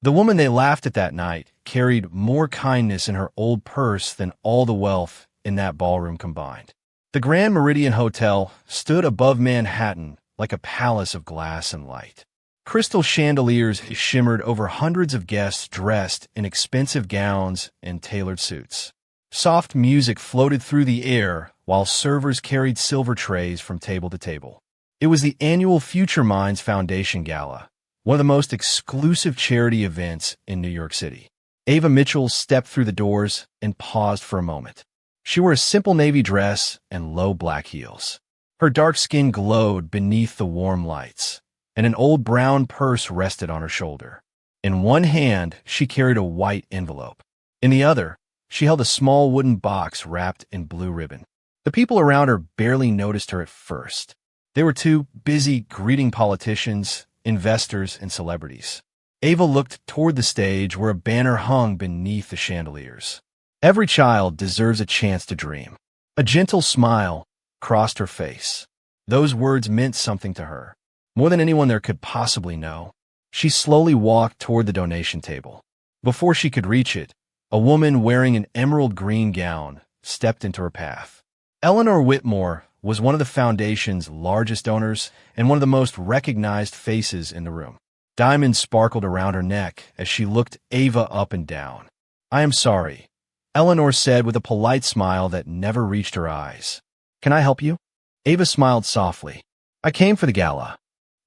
The woman they laughed at that night carried more kindness in her old purse than all the wealth in that ballroom combined. The Grand Meridian Hotel stood above Manhattan like a palace of glass and light. Crystal chandeliers shimmered over hundreds of guests dressed in expensive gowns and tailored suits. Soft music floated through the air while servers carried silver trays from table to table. It was the annual Future Minds Foundation Gala, one of the most exclusive charity events in New York City. Ava Mitchell stepped through the doors and paused for a moment. She wore a simple navy dress and low black heels. Her dark skin glowed beneath the warm lights, and an old brown purse rested on her shoulder. In one hand, she carried a white envelope. In the other, she held a small wooden box wrapped in blue ribbon. The people around her barely noticed her at first. They were too busy greeting politicians, investors, and celebrities. Ava looked toward the stage where a banner hung beneath the chandeliers. Every child deserves a chance to dream. A gentle smile crossed her face. Those words meant something to her, more than anyone there could possibly know. She slowly walked toward the donation table. Before she could reach it, a woman wearing an emerald green gown stepped into her path. Eleanor Whitmore was one of the foundation's largest donors and one of the most recognized faces in the room. Diamonds sparkled around her neck as she looked Ava up and down. "I am sorry," Eleanor said with a polite smile that never reached her eyes. "Can I help you?" Ava smiled softly. "I came for the gala."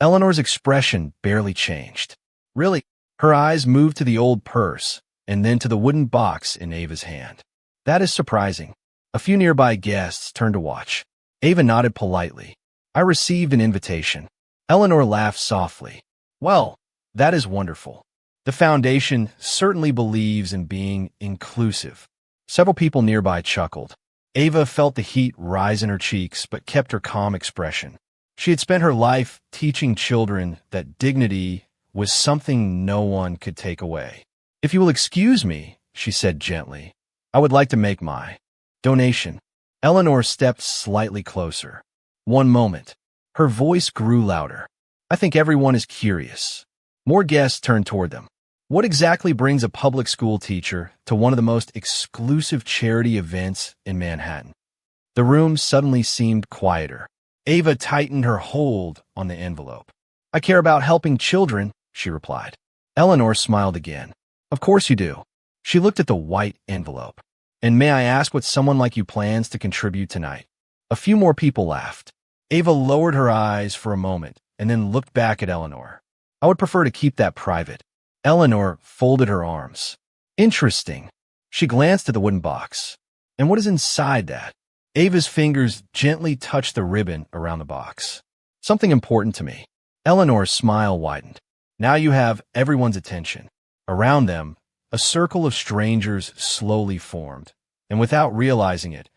Eleanor's expression barely changed. "Really?" Her eyes moved to the old purse and then to the wooden box in Ava's hand. "That is surprising." A few nearby guests turned to watch. Ava nodded politely. "I received an invitation." Eleanor laughed softly. "Well, that is wonderful. The foundation certainly believes in being inclusive." Several people nearby chuckled. Ava felt the heat rise in her cheeks but kept her calm expression. She had spent her life teaching children that dignity was something no one could take away. "If you will excuse me," she said gently, "I would like to make my donation." Eleanor stepped slightly closer. "One moment." Her voice grew louder. "I think everyone is curious." More guests turned toward them. "What exactly brings a public school teacher to one of the most exclusive charity events in Manhattan?" The room suddenly seemed quieter. Ava tightened her hold on the envelope. "I care about helping children," she replied. Eleanor smiled again. "Of course you do." She looked at the white envelope. "And may I ask what someone like you plans to contribute tonight?" A few more people laughed. Ava lowered her eyes for a moment and then looked back at Eleanor. "I would prefer to keep that private." Eleanor folded her arms. "Interesting." She glanced at the wooden box. "And what is inside that?" Ava's fingers gently touched the ribbon around the box. "Something important to me." Eleanor's smile widened. Now you have everyone's attention. Around them, a circle of strangers slowly formed, and without realizing it,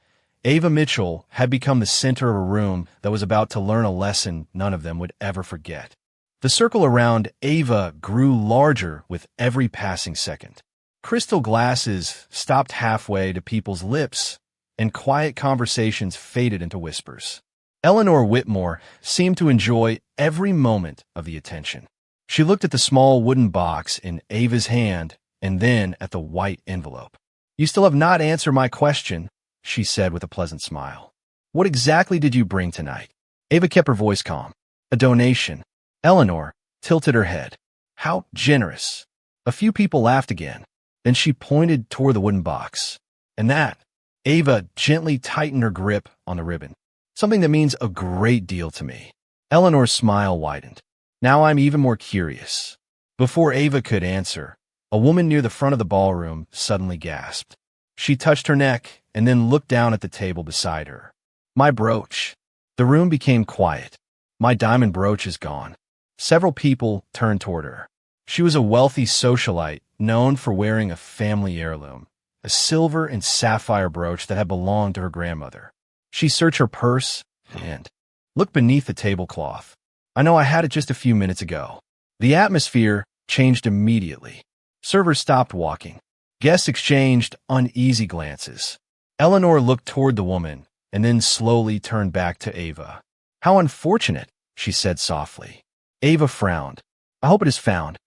Ava Mitchell had become the center of a room that was about to learn a lesson none of them would ever forget. The circle around Ava grew larger with every passing second. Crystal glasses stopped halfway to people's lips, and quiet conversations faded into whispers. Eleanor Whitmore seemed to enjoy every moment of the attention. She looked at the small wooden box in Ava's hand and then at the white envelope. "You still have not answered my question," she said with a pleasant smile. "What exactly did you bring tonight?" Ava kept her voice calm. "A donation." Eleanor tilted her head. "How generous." A few people laughed again. Then she pointed toward the wooden box. "And that?" Ava gently tightened her grip on the ribbon. "Something that means a great deal to me." Eleanor's smile widened. "Now I'm even more curious." Before Ava could answer, a woman near the front of the ballroom suddenly gasped. She touched her neck and then looked down at the table beside her. "My brooch." The room became quiet. "My diamond brooch is gone." Several people turned toward her. She was a wealthy socialite known for wearing a family heirloom, a silver and sapphire brooch that had belonged to her grandmother. She searched her purse and looked beneath the tablecloth. "I know I had it just a few minutes ago." The atmosphere changed immediately. Servers stopped walking. Guests exchanged uneasy glances. Eleanor looked toward the woman and then slowly turned back to Ava. "How unfortunate," she said softly. Ava frowned. "I hope it is found."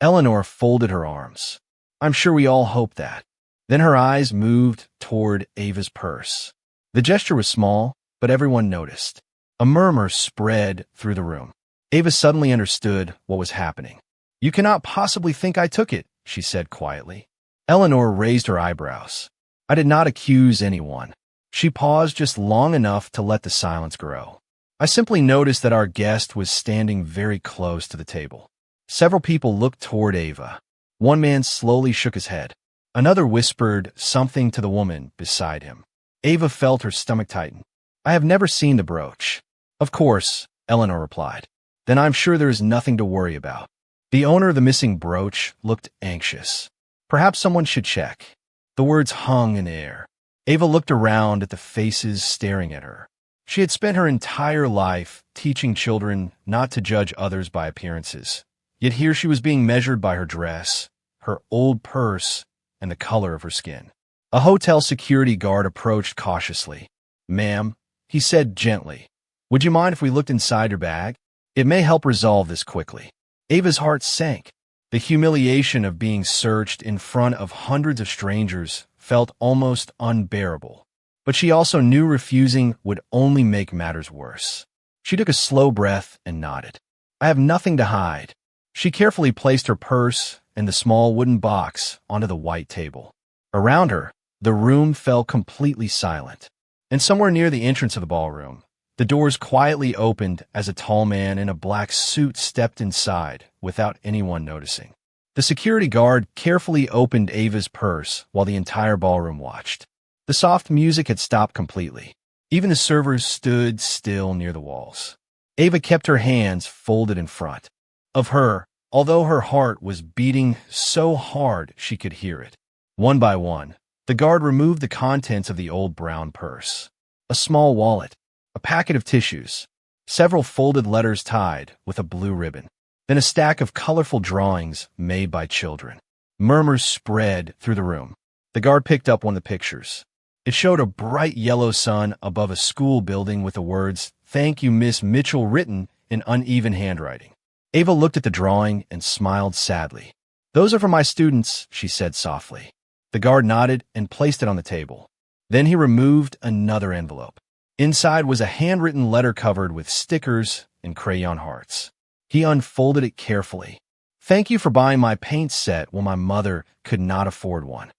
Eleanor folded her arms. I'm sure we all hope that. Then her eyes moved toward Ava's purse. The gesture was small, but everyone noticed. A murmur spread through the room. Ava suddenly understood what was happening. You cannot possibly think I took it, she said quietly. Eleanor raised her eyebrows. I did not accuse anyone. She paused just long enough to let the silence grow. I simply noticed that our guest was standing very close to the table. Several people looked toward Ava. One man slowly shook his head. Another whispered something to the woman beside him. Ava felt her stomach tighten. I have never seen the brooch. Of course, Eleanor replied. Then I'm sure there is nothing to worry about. The owner of the missing brooch looked anxious. Perhaps someone should check. The words hung in air. Ava looked around at the faces staring at her. She had spent her entire life teaching children not to judge others by appearances. Yet here she was being measured by her dress, her old purse, and the color of her skin. A hotel security guard approached cautiously. Ma'am, he said gently, would you mind if we looked inside your bag? It may help resolve this quickly. Ava's heart sank. The humiliation of being searched in front of hundreds of strangers felt almost unbearable. But she also knew refusing would only make matters worse. She took a slow breath and nodded. I have nothing to hide. She carefully placed her purse and the small wooden box onto the white table. Around her, the room fell completely silent. And somewhere near the entrance of the ballroom, the doors quietly opened as a tall man in a black suit stepped inside without anyone noticing. The security guard carefully opened Ava's purse while the entire ballroom watched. The soft music had stopped completely. Even the servers stood still near the walls. Ava kept her hands folded in front of her, although her heart was beating so hard she could hear it. One by one, the guard removed the contents of the old brown purse. A small wallet, a packet of tissues, several folded letters tied with a blue ribbon, then a stack of colorful drawings made by children. Murmurs spread through the room. The guard picked up one of the pictures. It showed a bright yellow sun above a school building with the words, "Thank you, Miss Mitchell," written in uneven handwriting. Ava looked at the drawing and smiled sadly. Those are for my students, she said softly. The guard nodded and placed it on the table. Then he removed another envelope. Inside was a handwritten letter covered with stickers and crayon hearts. He unfolded it carefully. Thank you for buying my paint set when my mother could not afford one.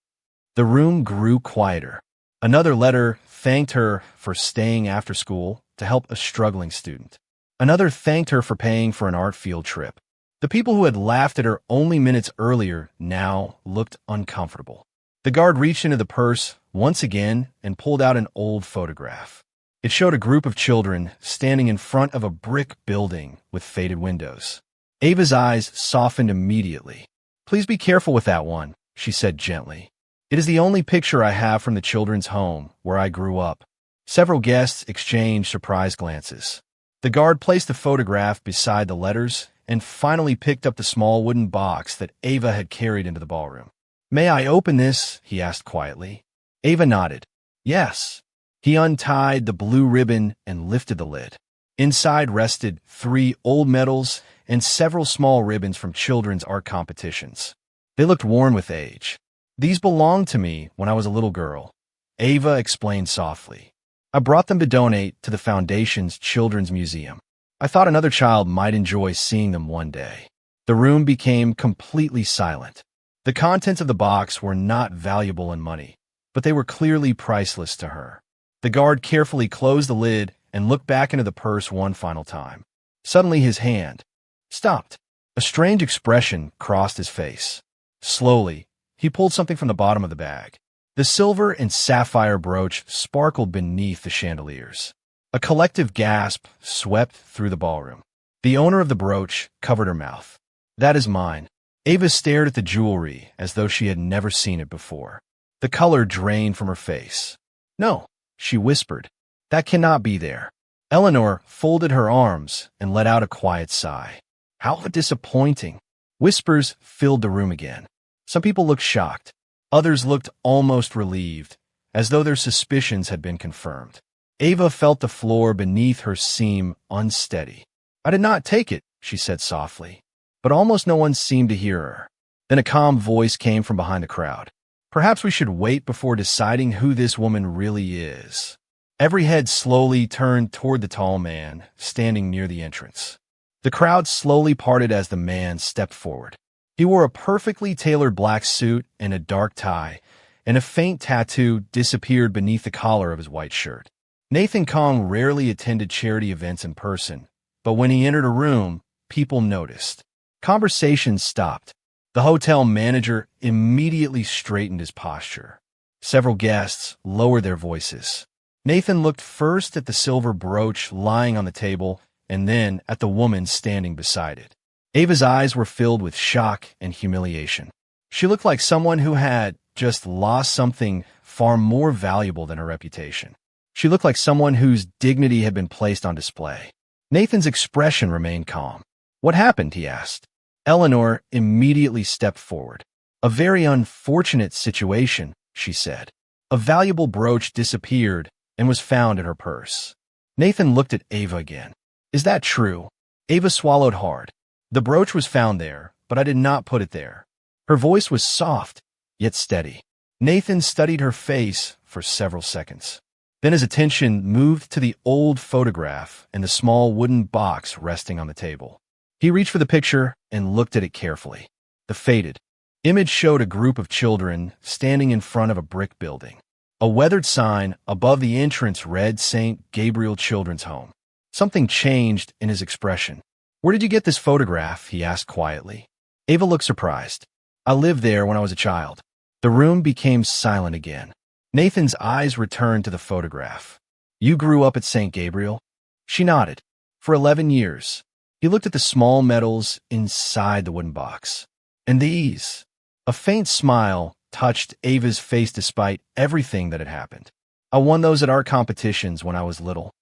The room grew quieter. Another letter thanked her for staying after school to help a struggling student. Another thanked her for paying for an art field trip. The people who had laughed at her only minutes earlier now looked uncomfortable. The guard reached into the purse once again and pulled out an old photograph. It showed a group of children standing in front of a brick building with faded windows. Ava's eyes softened immediately. Please be careful with that one, she said gently. It is the only picture I have from the children's home where I grew up. Several guests exchanged surprised glances. The guard placed the photograph beside the letters and finally picked up the small wooden box that Ava had carried into the ballroom. May I open this? He asked quietly. Ava nodded. Yes. He untied the blue ribbon and lifted the lid. Inside rested 3 old medals and several small ribbons from children's art competitions. They looked worn with age. These belonged to me when I was a little girl, Ava explained softly. I brought them to donate to the Foundation's Children's Museum. I thought another child might enjoy seeing them one day. The room became completely silent. The contents of the box were not valuable in money, but they were clearly priceless to her. The guard carefully closed the lid and looked back into the purse one final time. Suddenly his hand stopped. A strange expression crossed his face. Slowly, he pulled something from the bottom of the bag. The silver and sapphire brooch sparkled beneath the chandeliers. A collective gasp swept through the ballroom. The owner of the brooch covered her mouth. That is mine. Ava stared at the jewelry as though she had never seen it before. The color drained from her face. No, she whispered. That cannot be there. Eleanor folded her arms and let out a quiet sigh. How disappointing. Whispers filled the room again. Some people looked shocked. Others looked almost relieved, as though their suspicions had been confirmed. Ava felt the floor beneath her seem unsteady. I did not take it, she said softly. but almost no one seemed to hear her. Then a calm voice came from behind the crowd. Perhaps we should wait before deciding who this woman really is. Every head slowly turned toward the tall man, standing near the entrance. The crowd slowly parted as the man stepped forward. He wore a perfectly tailored black suit and a dark tie, and a faint tattoo disappeared beneath the collar of his white shirt. Nathan Kong rarely attended charity events in person, but when he entered a room, people noticed. Conversations stopped. The hotel manager immediately straightened his posture. Several guests lowered their voices. Nathan looked first at the silver brooch lying on the table and then at the woman standing beside it. Ava's eyes were filled with shock and humiliation. She looked like someone who had just lost something far more valuable than her reputation. She looked like someone whose dignity had been placed on display. Nathan's expression remained calm. "What happened?" he asked. Eleanor immediately stepped forward. "A very unfortunate situation," she said. "A valuable brooch disappeared and was found in her purse." Nathan looked at Ava again. "Is that true?" Ava swallowed hard. "The brooch was found there, but I did not put it there." Her voice was soft, yet steady. Nathan studied her face for several seconds. Then his attention moved to the old photograph and the small wooden box resting on the table. He reached for the picture and looked at it carefully. The faded image showed a group of children standing in front of a brick building. A weathered sign above the entrance read St. Gabriel Children's Home. Something changed in his expression. "Where did you get this photograph?" he asked quietly. Ava looked surprised. "I lived there when I was a child." The room became silent again. Nathan's eyes returned to the photograph. "You grew up at St. Gabriel?" She nodded. "For 11 years. He looked at the small medals inside the wooden box. "And these?" A faint smile touched Ava's face despite everything that had happened. "I won those at art competitions when I was little."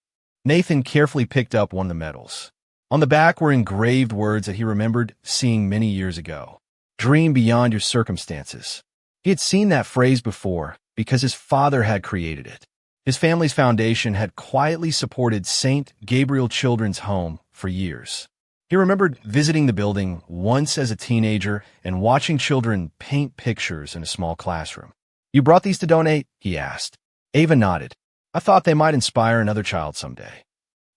Nathan carefully picked up one of the medals. On the back were engraved words that he remembered seeing many years ago. "Dream beyond your circumstances." He had seen that phrase before because his father had created it. His family's foundation had quietly supported St. Gabriel Children's Home for years. He remembered visiting the building once as a teenager and watching children paint pictures in a small classroom. "You brought these to donate?" he asked. Ava nodded. "I thought they might inspire another child someday."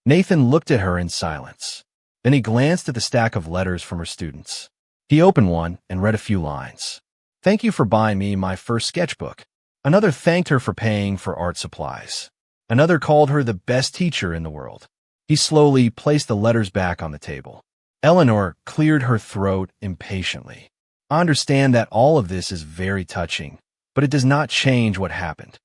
Nathan looked at her in silence. Then he glanced at the stack of letters from her students. He opened one and read a few lines. "Thank you for buying me my first sketchbook." Another thanked her for paying for art supplies. Another called her the best teacher in the world. He slowly placed the letters back on the table. Eleanor cleared her throat impatiently. "I understand that all of this is very touching, but it does not change what happened."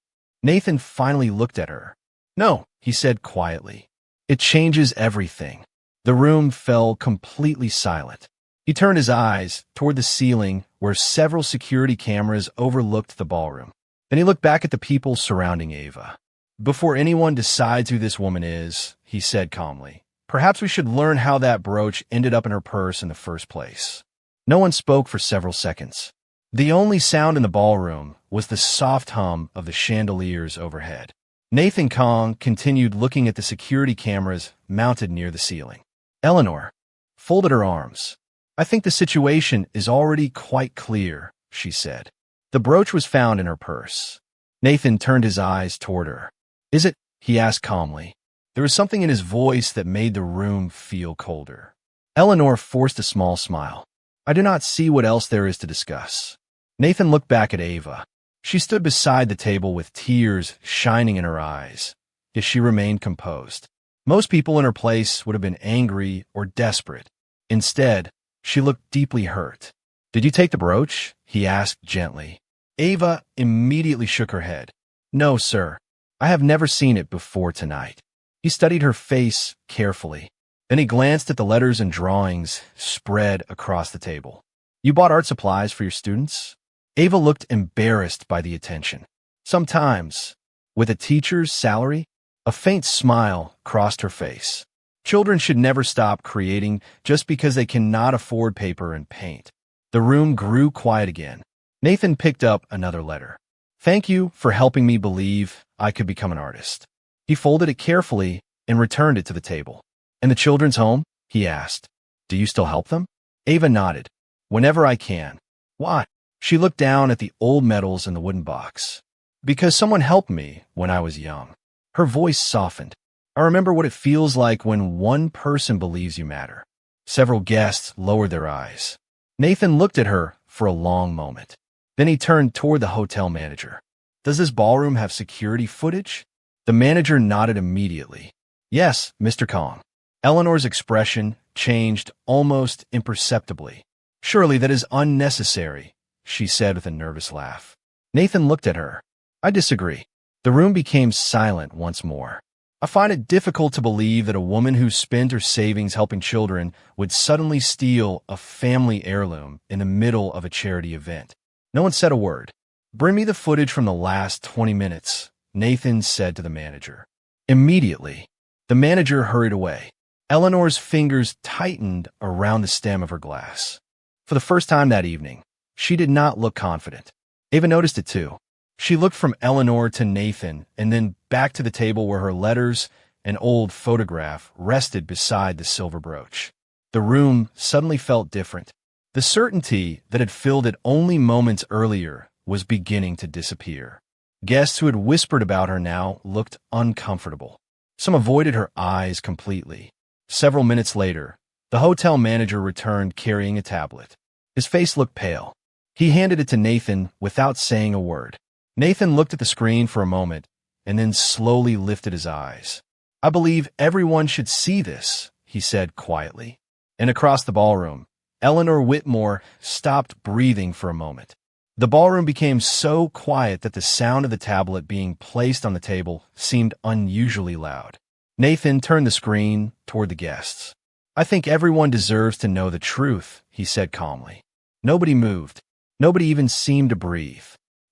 Nathan finally looked at her. "No," he said quietly. "It changes everything." The room fell completely silent. He turned his eyes toward the ceiling where several security cameras overlooked the ballroom. Then he looked back at the people surrounding Ava. "Before anyone decides who this woman is," he said calmly, "perhaps we should learn how that brooch ended up in her purse in the first place." No one spoke for several seconds. The only sound in the ballroom was the soft hum of the chandeliers overhead. Nathan Kong continued looking at the security cameras mounted near the ceiling. Eleanor folded her arms. "I think the situation is already quite clear," she said. "The brooch was found in her purse." Nathan turned his eyes toward her. "Is it?" he asked calmly. There was something in his voice that made the room feel colder. Eleanor forced a small smile. "I do not see what else there is to discuss." Nathan looked back at Ava. She stood beside the table with tears shining in her eyes, yet she remained composed. Most people in her place would have been angry or desperate. Instead, she looked deeply hurt. "Did you take the brooch?" he asked gently. Ava immediately shook her head. "No, sir. I have never seen it before tonight." He studied her face carefully. Then he glanced at the letters and drawings spread across the table. "You bought art supplies for your students?" Ava looked embarrassed by the attention. "Sometimes. With a teacher's salary?" A faint smile crossed her face. Children should never stop creating just because they cannot afford paper and paint. The room grew quiet again. Nathan picked up another letter. "Thank you for helping me believe I could become an artist." He folded it carefully and returned it to the table. "And the children's home?" he asked. "Do you still help them?" Ava nodded. Whenever I can. Why? She looked down at the old medals in the wooden box. Because someone helped me when I was young. Her voice softened. I remember what it feels like when one person believes you matter. Several guests lowered their eyes. Nathan looked at her for a long moment. Then he turned toward the hotel manager. Does this ballroom have security footage? The manager nodded immediately. Yes, Mr. Kong. Eleanor's expression changed almost imperceptibly. Surely that is unnecessary, she said with a nervous laugh. Nathan looked at her. I disagree. The room became silent once more. I find it difficult to believe that a woman who spent her savings helping children would suddenly steal a family heirloom in the middle of a charity event. No one said a word. Bring me the footage from the last 20 minutes, Nathan said to the manager. Immediately, the manager hurried away. Eleanor's fingers tightened around the stem of her glass. For the first time that evening, she did not look confident. Ava noticed it too. She looked from Eleanor to Nathan and then back to the table where her letters and old photograph rested beside the silver brooch. The room suddenly felt different. The certainty that had filled it only moments earlier was beginning to disappear. Guests who had whispered about her now looked uncomfortable. Some avoided her eyes completely. Several minutes later, the hotel manager returned carrying a tablet. His face looked pale. He handed it to Nathan without saying a word. Nathan looked at the screen for a moment and then slowly lifted his eyes. I believe everyone should see this, he said quietly. And across the ballroom, Eleanor Whitmore stopped breathing for a moment. The ballroom became so quiet that the sound of the tablet being placed on the table seemed unusually loud. Nathan turned the screen toward the guests. I think everyone deserves to know the truth, he said calmly. Nobody moved. Nobody even seemed to breathe.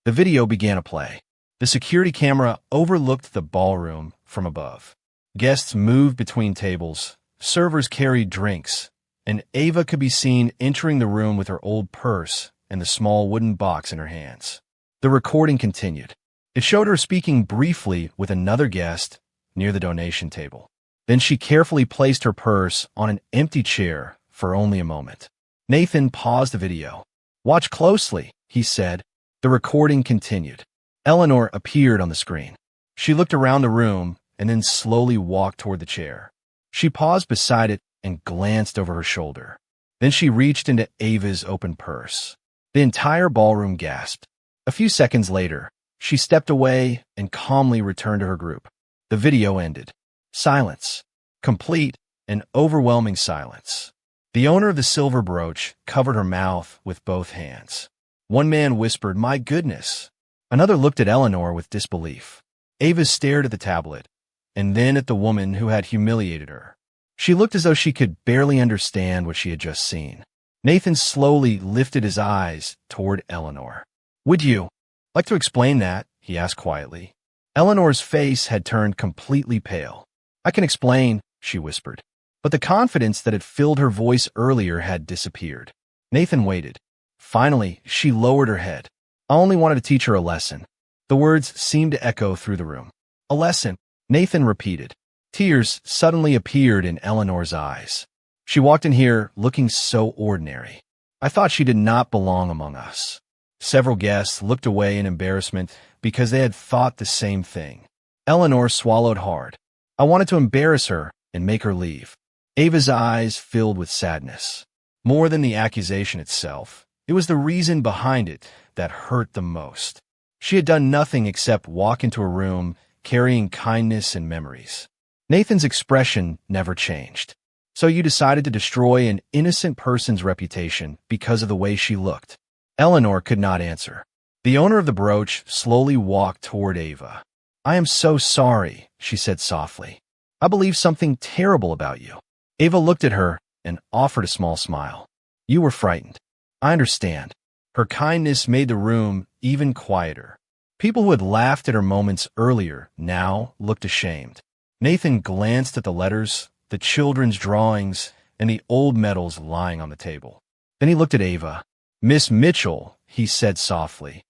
The video began to play. The security camera overlooked the ballroom from above. Guests moved between tables. Servers carried drinks, and Ava could be seen entering the room with her old purse and the small wooden box in her hands. The recording continued. It showed her speaking briefly with another guest near the donation table. Then she carefully placed her purse on an empty chair for only a moment. Nathan paused the video. Watch closely, he said. The recording continued. Eleanor appeared on the screen. She looked around the room and then slowly walked toward the chair. She paused beside it and glanced over her shoulder. Then she reached into Ava's open purse. The entire ballroom gasped. A few seconds later, she stepped away and calmly returned to her group. The video ended. Silence. Complete and overwhelming silence. The owner of the silver brooch covered her mouth with both hands. One man whispered, "My goodness." Another looked at Eleanor with disbelief. Ava stared at the tablet, and then at the woman who had humiliated her. She looked as though she could barely understand what she had just seen. Nathan slowly lifted his eyes toward Eleanor. Would you like to explain that? He asked quietly. Eleanor's face had turned completely pale. I can explain, she whispered. But the confidence that had filled her voice earlier had disappeared. Nathan waited. Finally, she lowered her head. I only wanted to teach her a lesson. The words seemed to echo through the room. A lesson, Nathan repeated. Tears suddenly appeared in Eleanor's eyes. She walked in here looking so ordinary. I thought she did not belong among us. Several guests looked away in embarrassment because they had thought the same thing. Eleanor swallowed hard. I wanted to embarrass her and make her leave. Ava's eyes filled with sadness. More than the accusation itself, it was the reason behind it that hurt the most. She had done nothing except walk into a room carrying kindness and memories. Nathan's expression never changed. So you decided to destroy an innocent person's reputation because of the way she looked. Eleanor could not answer. The owner of the brooch slowly walked toward Ava. I am so sorry, she said softly. I believe something terrible about you. Ava looked at her and offered a small smile. You were frightened. I understand. Her kindness made the room even quieter. People who had laughed at her moments earlier now looked ashamed. Nathan glanced at the letters, the children's drawings, and the old medals lying on the table. Then he looked at Ava. Miss Mitchell, he said softly,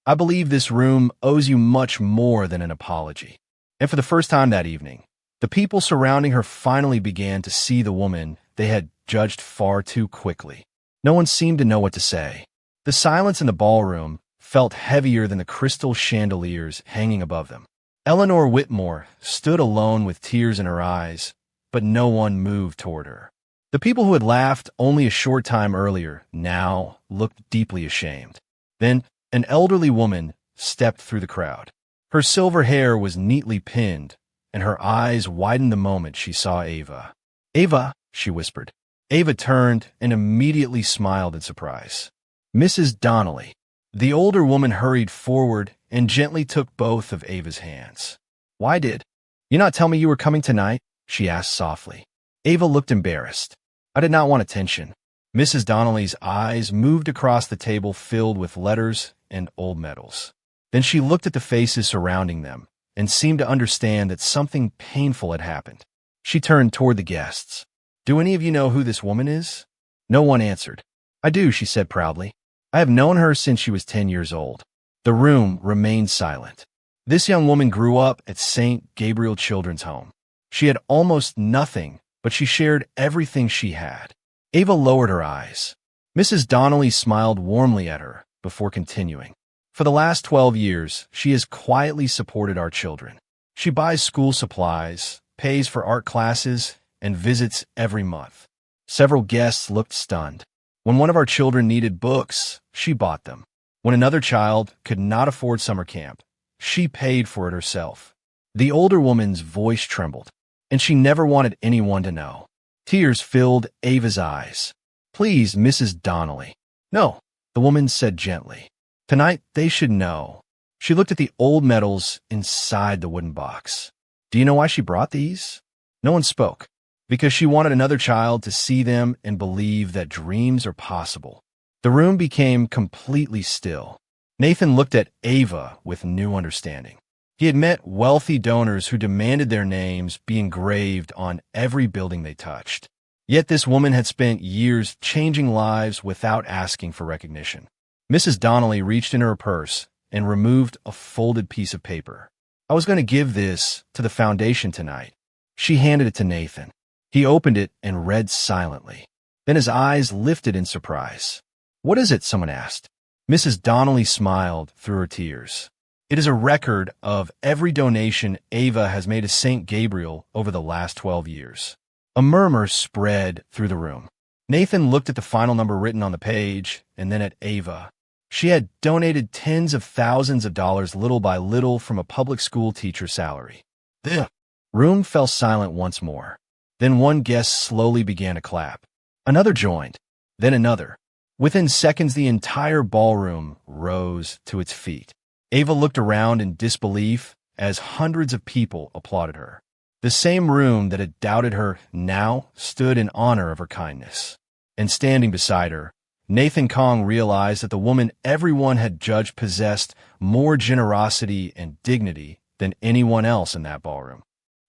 I believe this room owes you much more than an apology. And for the first time that evening, the people surrounding her finally began to see the woman they had judged far too quickly. No one seemed to know what to say. The silence in the ballroom felt heavier than the crystal chandeliers hanging above them. Eleanor Whitmore stood alone with tears in her eyes, but no one moved toward her. The people who had laughed only a short time earlier now looked deeply ashamed. Then an elderly woman stepped through the crowd. Her silver hair was neatly pinned, and her eyes widened the moment she saw Ava. "Ava," she whispered. Ava turned and immediately smiled in surprise. "Mrs. Donnelly." The older woman hurried forward and gently took both of Ava's hands. "Why did you not tell me you were coming tonight?" she asked softly. Ava looked embarrassed. "I did not want attention." Mrs. Donnelly's eyes moved across the table filled with letters and old medals. Then she looked at the faces surrounding them and seemed to understand that something painful had happened. She turned toward the guests. "Do any of you know who this woman is?" No one answered. "I do," she said proudly. "I have known her since she was 10 years old." The room remained silent. This young woman grew up at St. Gabriel Children's Home. She had almost nothing, but she shared everything she had. Ava lowered her eyes. Mrs. Donnelly smiled warmly at her before continuing. "For the last 12 years, she has quietly supported our children. She buys school supplies, pays for art classes, and visits every month." Several guests looked stunned. When one of our children needed books, she bought them. When another child could not afford summer camp, she paid for it herself. The older woman's voice trembled, and she never wanted anyone to know. Tears filled Ava's eyes. "Please, Mrs. Donnelly." "No," the woman said gently. "Tonight they should know." She looked at the old medals inside the wooden box. "Do you know why she brought these?" No one spoke. Because she wanted another child to see them and believe that dreams are possible. The room became completely still. Nathan looked at Ava with new understanding. He had met wealthy donors who demanded their names be engraved on every building they touched. Yet this woman had spent years changing lives without asking for recognition. Mrs. Donnelly reached in her purse and removed a folded piece of paper. "I was going to give this to the foundation tonight." She handed it to Nathan. He opened it and read silently. Then his eyes lifted in surprise. "What is it?" someone asked. Mrs. Donnelly smiled through her tears. "It is a record of every donation Ava has made to St. Gabriel over the last 12 years. A murmur spread through the room. Nathan looked at the final number written on the page and then at Ava. She had donated tens of thousands of dollars little by little from a public school teacher's salary. The room fell silent once more. Then one guest slowly began to clap. Another joined, then another. Within seconds, the entire ballroom rose to its feet. Ava looked around in disbelief as hundreds of people applauded her. The same room that had doubted her now stood in honor of her kindness. And standing beside her, Nathan Kong realized that the woman everyone had judged possessed more generosity and dignity than anyone else in that ballroom.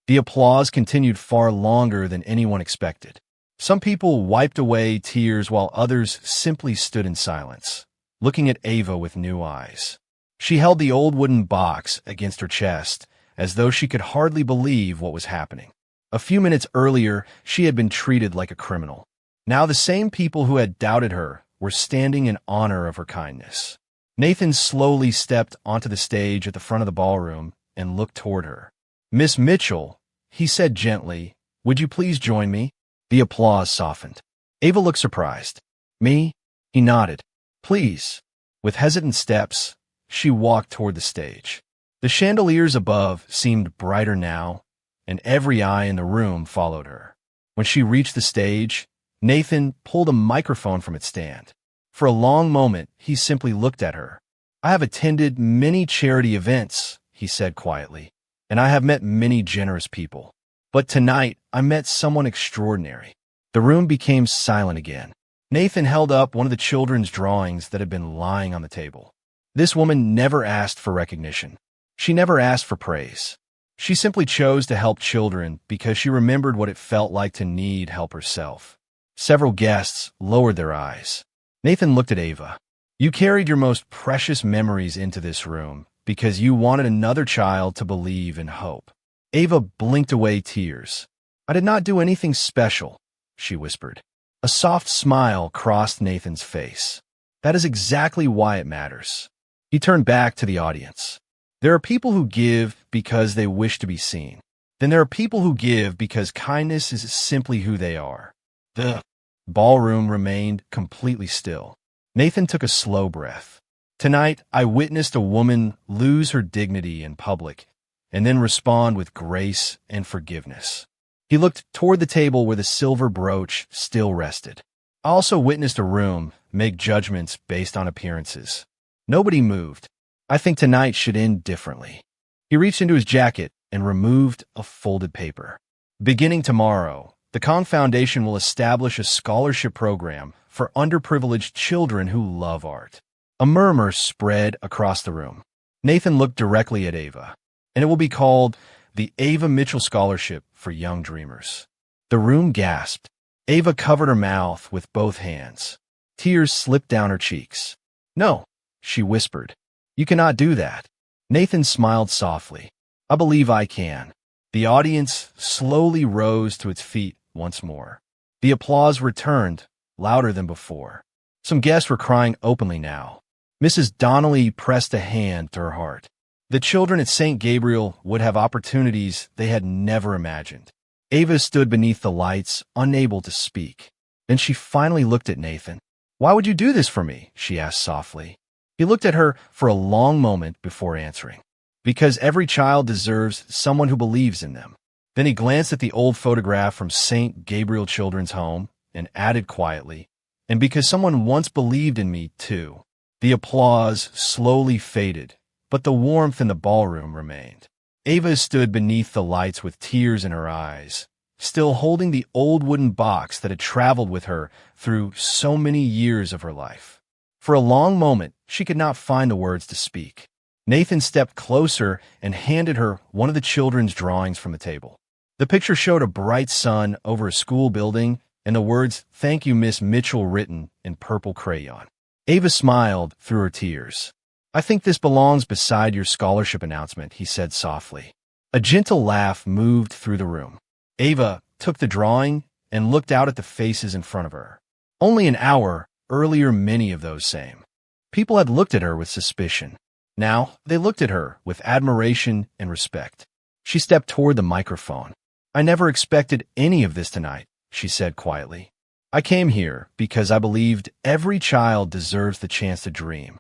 The applause continued far longer than anyone expected. Some people wiped away tears while others simply stood in silence, looking at Ava with new eyes. She held the old wooden box against her chest, as though she could hardly believe what was happening. A few minutes earlier, she had been treated like a criminal. Now the same people who had doubted her were standing in honor of her kindness. Nathan slowly stepped onto the stage at the front of the ballroom and looked toward her. "Miss Mitchell," he said gently, "would you please join me?" The applause softened. Ava looked surprised. "Me?" He nodded. "Please." With hesitant steps, she walked toward the stage. The chandeliers above seemed brighter now, and every eye in the room followed her. When she reached the stage, Nathan pulled a microphone from its stand. For a long moment, he simply looked at her. "I have attended many charity events," he said quietly, "and I have met many generous people. But tonight, I met someone extraordinary." The room became silent again. Nathan held up one of the children's drawings that had been lying on the table. This woman never asked for recognition. She never asked for praise. She simply chose to help children because she remembered what it felt like to need help herself. Several guests lowered their eyes. Nathan looked at Ava. "You carried your most precious memories into this room because you wanted another child to believe in hope." Ava blinked away tears. "I did not do anything special," she whispered. A soft smile crossed Nathan's face. That is exactly why it matters. He turned back to the audience. There are people who give because they wish to be seen. Then there are people who give because kindness is simply who they are. The ballroom remained completely still. Nathan took a slow breath. Tonight, I witnessed a woman lose her dignity in public and then respond with grace and forgiveness. He looked toward the table where the silver brooch still rested. I also witnessed a room make judgments based on appearances. Nobody moved. I think tonight should end differently. He reached into his jacket and removed a folded paper. Beginning tomorrow, the Kong Foundation will establish a scholarship program for underprivileged children who love art. A murmur spread across the room. Nathan looked directly at Ava, and it will be called the Ava Mitchell Scholarship for Young Dreamers. The room gasped. Ava covered her mouth with both hands. Tears slipped down her cheeks. "No," she whispered. "You cannot do that." Nathan smiled softly. "I believe I can." The audience slowly rose to its feet once more. The applause returned, louder than before. Some guests were crying openly now. Mrs. Donnelly pressed a hand to her heart. The children at St. Gabriel would have opportunities they had never imagined. Ava stood beneath the lights, unable to speak. Then she finally looked at Nathan. "Why would you do this for me?" she asked softly. He looked at her for a long moment before answering. "Because every child deserves someone who believes in them." Then he glanced at the old photograph from St. Gabriel Children's Home and added quietly, "And because someone once believed in me, too." The applause slowly faded, but the warmth in the ballroom remained. Ava stood beneath the lights with tears in her eyes, still holding the old wooden box that had traveled with her through so many years of her life. For a long moment, she could not find the words to speak. Nathan stepped closer and handed her one of the children's drawings from the table. The picture showed a bright sun over a school building and the words, "Thank you, Miss Mitchell," written in purple crayon. Ava smiled through her tears. "I think this belongs beside your scholarship announcement," he said softly. A gentle laugh moved through the room. Ava took the drawing and looked out at the faces in front of her. Only an hour earlier, many of those same people had looked at her with suspicion. Now they looked at her with admiration and respect. She stepped toward the microphone. "I never expected any of this tonight," she said quietly. "I came here because I believed every child deserves the chance to dream."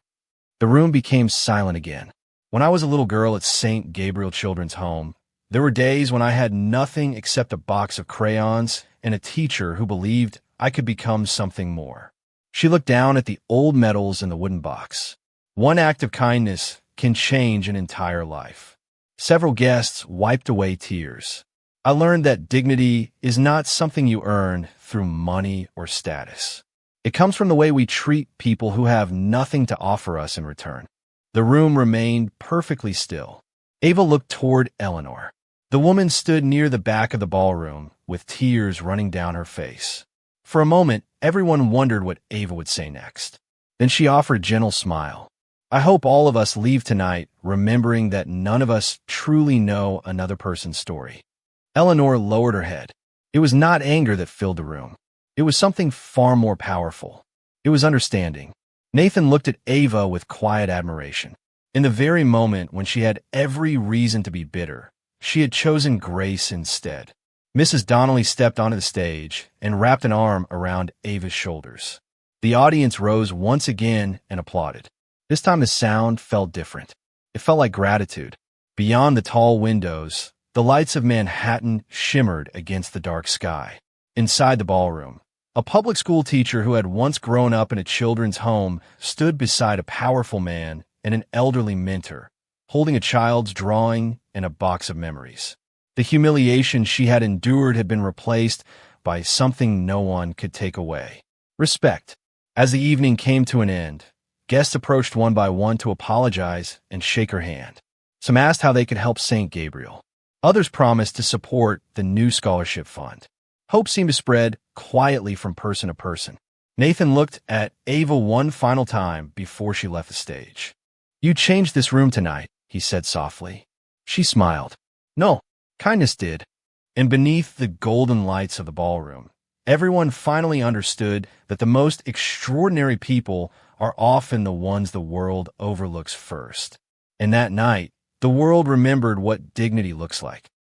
The room became silent again. When I was a little girl at St. Gabriel Children's Home, there were days when I had nothing except a box of crayons and a teacher who believed I could become something more. She looked down at the old medals in the wooden box. One act of kindness can change an entire life. Several guests wiped away tears. I learned that dignity is not something you earn through money or status. It comes from the way we treat people who have nothing to offer us in return. The room remained perfectly still. Ava looked toward Eleanor. The woman stood near the back of the ballroom with tears running down her face. For a moment, everyone wondered what Ava would say next. Then she offered a gentle smile. "I hope all of us leave tonight remembering that none of us truly know another person's story." Eleanor lowered her head. It was not anger that filled the room. It was something far more powerful. It was understanding. Nathan looked at Ava with quiet admiration. In the very moment when she had every reason to be bitter, she had chosen grace instead. Mrs. Donnelly stepped onto the stage and wrapped an arm around Ava's shoulders. The audience rose once again and applauded. This time the sound felt different. It felt like gratitude. Beyond the tall windows, the lights of Manhattan shimmered against the dark sky. Inside the ballroom, a public school teacher who had once grown up in a children's home stood beside a powerful man and an elderly mentor, holding a child's drawing and a box of memories. The humiliation she had endured had been replaced by something no one could take away: respect. As the evening came to an end, guests approached one by one to apologize and shake her hand. Some asked how they could help St. Gabriel. Others promised to support the new scholarship fund. Hope seemed to spread quietly from person to person. Nathan looked at Ava one final time before she left the stage. "You changed this room tonight," he said softly. She smiled. "No, kindness did." And beneath the golden lights of the ballroom, everyone finally understood that the most extraordinary people are often the ones the world overlooks first. And that night, the world remembered what dignity looks like.